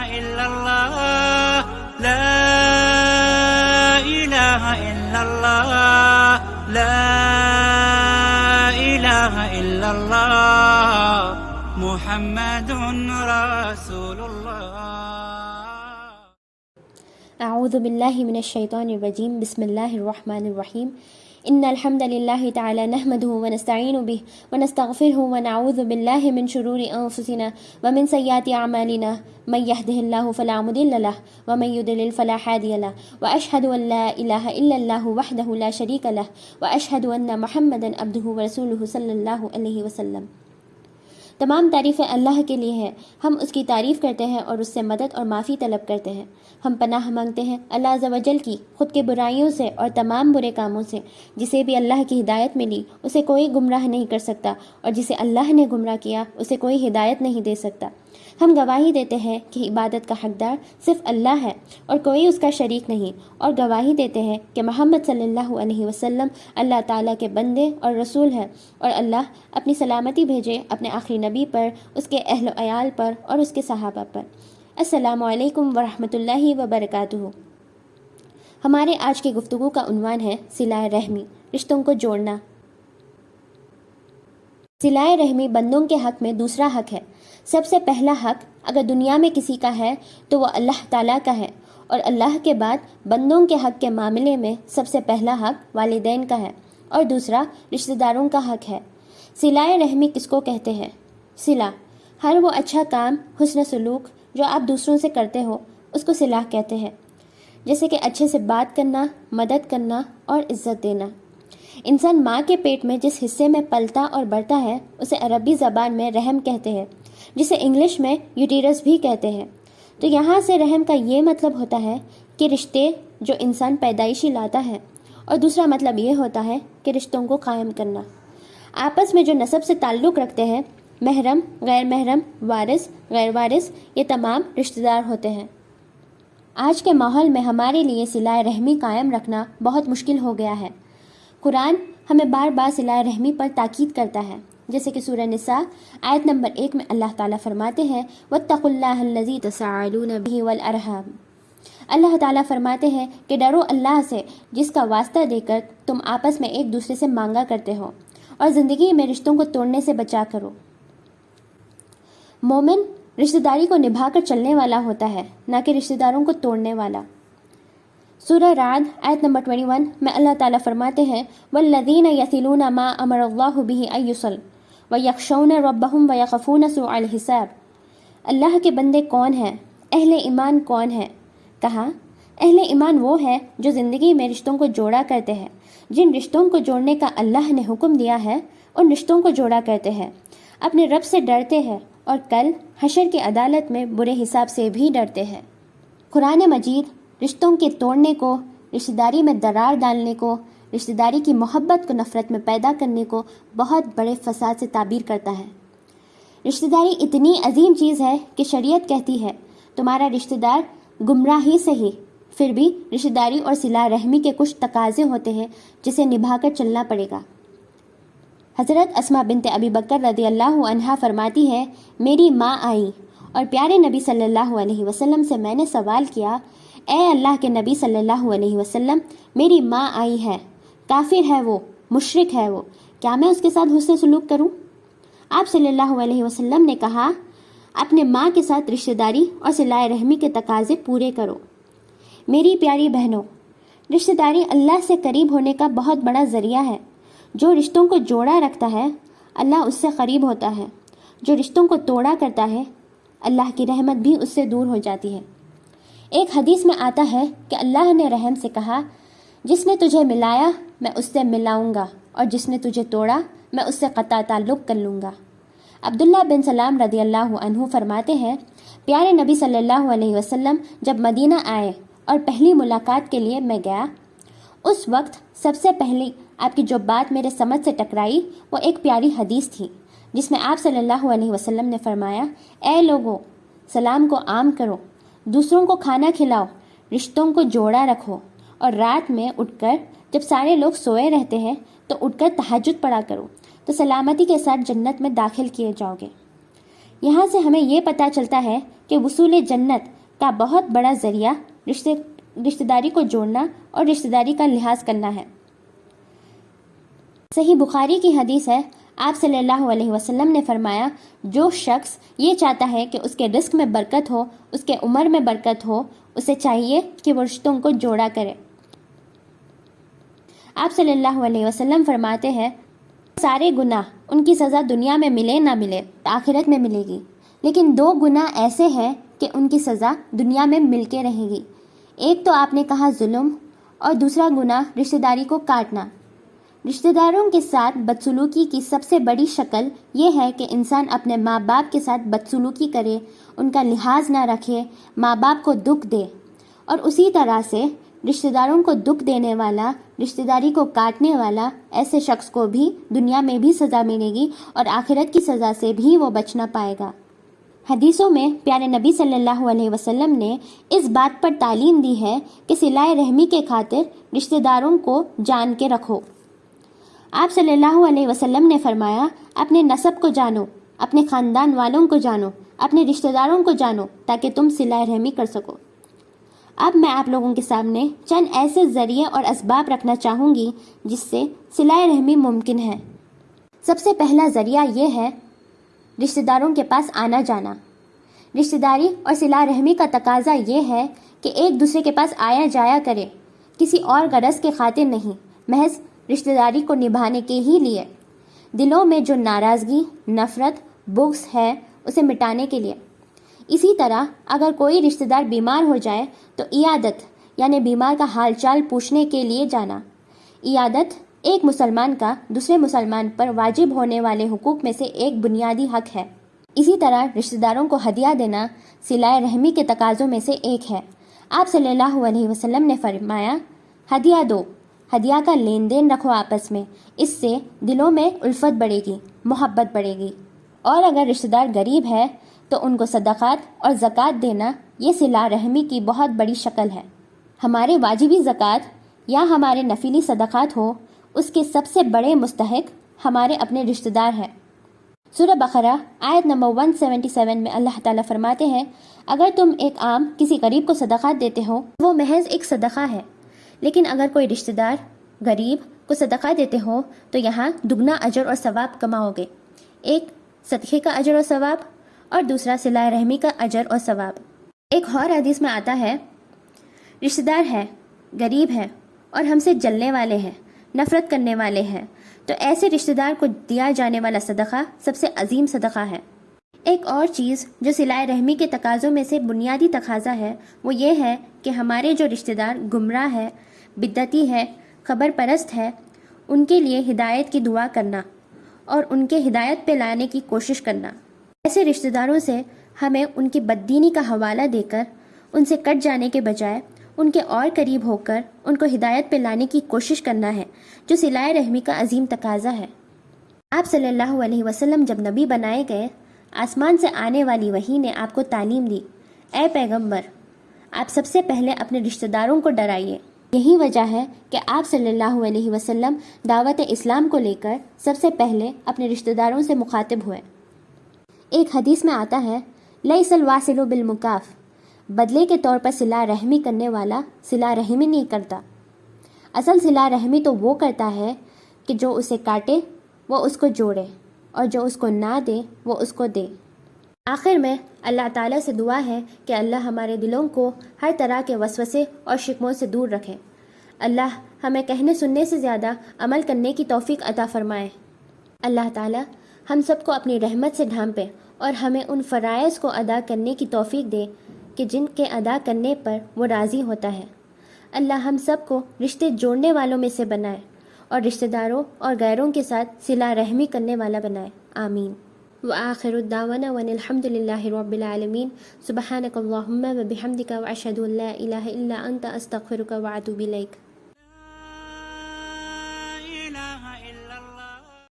إلا الله لا إله إلا الله لا إله إلا الله محمد رسول الله. اعوذ باللہ من الشیطان الرجیم. بسم اللہ الرحمن الرحیم. ان الحمد للہ تعالی نحمده ونستعین به ونستغفره ونعوذ باللہ من شرور انفسنا ومن سیئات اعمالنا من يهده الله فلا مضل له ومن يضلل فلا هادي له واشهد ان لا اله الا الله وحده لا شريك له واشهد ان محمدا عبده ورسوله صلی اللہ علیہ وسلم. تمام تعریفیں اللہ کے لیے ہیں. ہم اس کی تعریف کرتے ہیں اور اس سے مدد اور معافی طلب کرتے ہیں. ہم پناہ مانگتے ہیں اللہ عز و جل کی خود کے برائیوں سے اور تمام برے کاموں سے. جسے بھی اللہ کی ہدایت ملی اسے کوئی گمراہ نہیں کر سکتا، اور جسے اللہ نے گمراہ کیا اسے کوئی ہدایت نہیں دے سکتا. ہم گواہی دیتے ہیں کہ عبادت کا حقدار صرف اللہ ہے اور کوئی اس کا شریک نہیں، اور گواہی دیتے ہیں کہ محمد صلی اللہ علیہ وسلم اللہ تعالیٰ کے بندے اور رسول ہیں، اور اللہ اپنی سلامتی بھیجے اپنے آخری نبی پر، اس کے اہل و عیال پر اور اس کے صحابہ پر. السلام علیکم ورحمۃ اللہ وبرکاتہ. ہمارے آج کی گفتگو کا عنوان ہے صلہ رحمی، رشتوں کو جوڑنا. صلہ رحمی بندوں کے حق میں دوسرا حق ہے. سب سے پہلا حق اگر دنیا میں کسی کا ہے تو وہ اللہ تعالیٰ کا ہے، اور اللہ کے بعد بندوں کے حق کے معاملے میں سب سے پہلا حق والدین کا ہے، اور دوسرا رشتہ داروں کا حق ہے. صلہ رحمی کس کو کہتے ہیں؟ صلہ ہر وہ اچھا کام، حسن سلوک جو آپ دوسروں سے کرتے ہو اس کو صلہ کہتے ہیں، جیسے کہ اچھے سے بات کرنا، مدد کرنا اور عزت دینا. انسان ماں کے پیٹ میں جس حصے میں پلتا اور بڑھتا ہے اسے عربی زبان میں رحم کہتے ہیں، جسے انگلش میں یوٹیرس بھی کہتے ہیں. تو یہاں سے رحم کا یہ مطلب ہوتا ہے کہ رشتے جو انسان پیدائشی لاتا ہے، اور دوسرا مطلب یہ ہوتا ہے کہ رشتوں کو قائم کرنا. آپس میں جو نسب سے تعلق رکھتے ہیں، محرم، غیر محرم، وارث، غیر وارث، یہ تمام رشتہ دار ہوتے ہیں. آج کے ماحول میں ہمارے لیے صلہ رحمی قائم رکھنا بہت مشکل ہو گیا ہے. قرآن ہمیں بار بار صلہ رحمی پر تاکید کرتا ہے، جیسے کہ سورہ نساء آیت نمبر 1 میں اللہ تعالیٰ فرماتے ہیں وَاتَّقُوا اللَّهَ الَّذِي تَسَاءَلُونَ بِهِ وَالْأَرْحَامَ. اللہ تعالیٰ فرماتے ہیں کہ ڈرو اللہ سے جس کا واسطہ دے کر تم آپس میں ایک دوسرے سے مانگا کرتے ہو، اور زندگی میں رشتوں کو توڑنے سے بچا کرو. مومن رشتہ داری کو نبھا کر چلنے والا ہوتا ہے، نہ کہ رشتہ داروں کو توڑنے والا. سورہ رعد آیت نمبر 21 میں اللہ تعالیٰ فرماتے ہیں وَالَّذِينَ يَصِلُونَ مَا أَمَرَ اللَّهُ بِهِ أَن يُوصَلَ وَيَخْشَوْنَ رَبَّهُمْ وَيَخَافُونَ سُوءَ الْحِسَابِ. اللہ کے بندے کون ہیں؟ اہل ایمان کون ہیں؟ کہا اہل ایمان وہ ہے جو زندگی میں رشتوں کو جوڑا کرتے ہیں. جن رشتوں کو جوڑنے کا اللہ نے حکم دیا ہے ان رشتوں کو جوڑا کرتے ہیں، اپنے رب سے ڈرتے ہیں، اور کل حشر کی عدالت میں برے حساب سے بھی ڈرتے ہیں. قرآن مجید رشتوں کے توڑنے کو، رشتہ داری میں درار ڈالنے کو، رشتہ داری کی محبت کو نفرت میں پیدا کرنے کو بہت بڑے فساد سے تعبیر کرتا ہے. رشتہ داری اتنی عظیم چیز ہے کہ شریعت کہتی ہے تمہارا رشتہ دار گمراہ ہی صحیح، پھر بھی رشتہ داری اور صلہ رحمی کے کچھ تقاضے ہوتے ہیں جسے نبھا کر چلنا پڑے گا. حضرت اسماء بنت ابی بکر رضی اللہ عنہا فرماتی ہے میری ماں آئی اور پیارے نبی صلی اللہ علیہ وسلم سے میں نے سوال کیا اے اللہ کے نبی صلی اللہ علیہ وسلم، میری ماں آئی ہے، کافر ہے وہ، مشرک ہے وہ، کیا میں اس کے ساتھ حسن سلوک کروں؟ آپ صلی اللہ علیہ وسلم نے کہا اپنے ماں کے ساتھ رشتہ داری اور صلہ رحمی کے تقاضے پورے کرو. میری پیاری بہنوں، رشتہ داری اللہ سے قریب ہونے کا بہت بڑا ذریعہ ہے. جو رشتوں کو جوڑا رکھتا ہے اللہ اس سے قریب ہوتا ہے، جو رشتوں کو توڑا کرتا ہے اللہ کی رحمت بھی اس سے دور ہو جاتی ہے. ایک حدیث میں آتا ہے کہ اللہ نے رحم سے کہا جس نے تجھے ملایا میں اس سے ملاؤں گا، اور جس نے تجھے توڑا میں اس سے قطع تعلق کر لوں گا. عبداللہ بن سلام رضی اللہ عنہ فرماتے ہیں پیارے نبی صلی اللہ علیہ وسلم جب مدینہ آئے اور پہلی ملاقات کے لیے میں گیا، اس وقت سب سے پہلی آپ کی جو بات میرے سمجھ سے ٹکرائی وہ ایک پیاری حدیث تھی، جس میں آپ صلی اللہ علیہ وسلم نے فرمایا اے لوگو، سلام کو عام کرو، دوسروں کو کھانا کھلاؤ، رشتوں کو جوڑا رکھو، اور رات میں اٹھ کر جب سارے لوگ سوئے رہتے ہیں تو اٹھ کر تہجد پڑھا کرو، تو سلامتی کے ساتھ جنت میں داخل کیے جاؤ گے. یہاں سے ہمیں یہ پتہ چلتا ہے کہ وصول جنت کا بہت بڑا ذریعہ رشتہ داری کو جوڑنا اور رشتہ داری کا لحاظ کرنا ہے۔ صحیح بخاری کی حدیث ہے، آپ صلی اللہ علیہ وسلم نے فرمایا، جو شخص یہ چاہتا ہے کہ اس کے رزق میں برکت ہو، اس کے عمر میں برکت ہو، اسے چاہیے کہ وہ رشتوں کو جوڑا کرے۔ آپ صلی اللہ علیہ وسلم فرماتے ہیں، سارے گناہ ان کی سزا دنیا میں ملے نہ ملے آخرت میں ملے گی، لیکن 2 گناہ ایسے ہیں کہ ان کی سزا دنیا میں مل کے رہے گی۔ ایک تو آپ نے کہا ظلم، اور دوسرا گناہ رشتہ داری کو کاٹنا۔ رشتہ داروں کے ساتھ بدسلوکی کی سب سے بڑی شکل یہ ہے کہ انسان اپنے ماں باپ کے ساتھ بدسلوکی کرے، ان کا لحاظ نہ رکھے، ماں باپ کو دکھ دے، اور اسی طرح سے رشتہ داروں کو دکھ دینے والا، رشتہ داری کو کاٹنے والا، ایسے شخص کو بھی دنیا میں بھی سزا ملے گی اور آخرت کی سزا سے بھی وہ بچ نہ پائے گا۔ حدیثوں میں پیارے نبی صلی اللہ علیہ وسلم نے اس بات پر تعلیم دی ہے کہ صلہ رحمی کے خاطر رشتہ داروں کو جان کے رکھو۔ آپ صلی اللہ علیہ وسلم نے فرمایا، اپنے نسب کو جانو، اپنے خاندان والوں کو جانو، اپنے رشتہ داروں کو جانو، تاکہ تم صلہ رحمی کر سکو۔ اب میں آپ لوگوں کے سامنے چند ایسے ذریعے اور اسباب رکھنا چاہوں گی جس سے صلہ رحمی ممکن ہے۔ سب سے پہلا ذریعہ یہ ہے رشتہ داروں کے پاس آنا جانا۔ رشتہ داری اور صلہ رحمی کا تقاضا یہ ہے کہ ایک دوسرے کے پاس آیا جایا کرے، کسی اور غرض کے خاطر نہیں، محض رشتہ داری کو نبھانے کے ہی لیے، دلوں میں جو ناراضگی، نفرت، بغض ہے اسے مٹانے کے لیے۔ اسی طرح اگر کوئی رشتہ دار بیمار ہو جائے تو عیادت یعنی بیمار کا حال چال پوچھنے کے لیے جانا۔ عیادت ایک مسلمان کا دوسرے مسلمان پر واجب ہونے والے حقوق میں سے ایک بنیادی حق ہے۔ اسی طرح رشتہ داروں کو ہدیہ دینا صلہ رحمی کے تقاضوں میں سے ایک ہے۔ آپ صلی اللہ علیہ وسلم نے فرمایا، ہدیہ دو، ہدیہ کا لین دین رکھو آپس میں، اس سے دلوں میں الفت بڑھے گی، محبت بڑھے گی۔ اور اگر رشتہ دار غریب ہے تو ان کو صدقات اور زکوٰۃ دینا یہ صلہ رحمی کی بہت بڑی شکل ہے۔ ہمارے واجبی زکوٰۃ یا ہمارے نفلی صدقات ہو، اس کے سب سے بڑے مستحق ہمارے اپنے رشتہ دار ہیں۔ سورہ بقرہ آیت نمبر 177 میں اللہ تعالیٰ فرماتے ہیں، اگر تم ایک عام کسی غریب کو صدقات دیتے ہو وہ محض ایک صدقہ ہے، لیکن اگر کوئی رشتہ دار غریب کو صدقہ دیتے ہو تو یہاں دگنا اجر اور ثواب کماؤ گے، ایک صدقے کا اجر اور ثواب اور دوسرا صلہ رحمی کا اجر اور ثواب۔ ایک اور حدیث میں آتا ہے، رشتہ دار ہے، غریب ہے اور ہم سے جلنے والے ہیں، نفرت کرنے والے ہیں، تو ایسے رشتہ دار کو دیا جانے والا صدقہ سب سے عظیم صدقہ ہے۔ ایک اور چیز جو صلہ رحمی کے تقاضوں میں سے بنیادی تقاضا ہے وہ یہ ہے کہ ہمارے جو رشتہ دار گمراہ ہے، بدعتی ہے، خبر پرست ہے، ان کے لیے ہدایت کی دعا کرنا اور ان کے ہدایت پہ لانے کی کوشش کرنا۔ ایسے رشتہ داروں سے ہمیں ان کی بددینی کا حوالہ دے کر ان سے کٹ جانے کے بجائے ان کے اور قریب ہو کر ان کو ہدایت پہ لانے کی کوشش کرنا ہے، جو صلہ رحمی کا عظیم تقاضا ہے۔ آپ صلی اللہ علیہ وسلم جب نبی بنائے گئے، آسمان سے آنے والی وحی نے آپ کو تعلیم دی، اے پیغمبر، آپ سب سے پہلے اپنے رشتہ داروں کو ڈرائیے۔ یہی وجہ ہے کہ آپ صلی اللہ علیہ وسلم دعوت اسلام کو لے کر سب سے پہلے اپنے رشتہ داروں سے مخاطب ہوئے۔ ایک حدیث میں آتا ہے، لیس الواصل بالمکاف، بدلے کے طور پر صلہ رحمی کرنے والا صلہ رحمی نہیں کرتا۔ اصل صلہ رحمی تو وہ کرتا ہے کہ جو اسے کاٹے وہ اس کو جوڑے، اور جو اس کو نہ دے وہ اس کو دے۔ آخر میں اللہ تعالیٰ سے دعا ہے کہ اللہ ہمارے دلوں کو ہر طرح کے وسوسے اور شکموں سے دور رکھے۔ اللہ ہمیں کہنے سننے سے زیادہ عمل کرنے کی توفیق عطا فرمائے۔ اللہ تعالیٰ ہم سب کو اپنی رحمت سے ڈھانپے اور ہمیں ان فرائض کو ادا کرنے کی توفیق دے کہ جن کے ادا کرنے پر وہ راضی ہوتا ہے۔ اللہ ہم سب کو رشتے جوڑنے والوں میں سے بنائے اور رشتہ داروں اور غیروں کے ساتھ صلہ رحمی کرنے والا بنائے، آمین۔ وآخر الدعوانا وان الحمد للہ رب العالمین، سبحانک اللہم وبحمدک واشہد ان لا الہ الا انت استغفرک واتوب الیک۔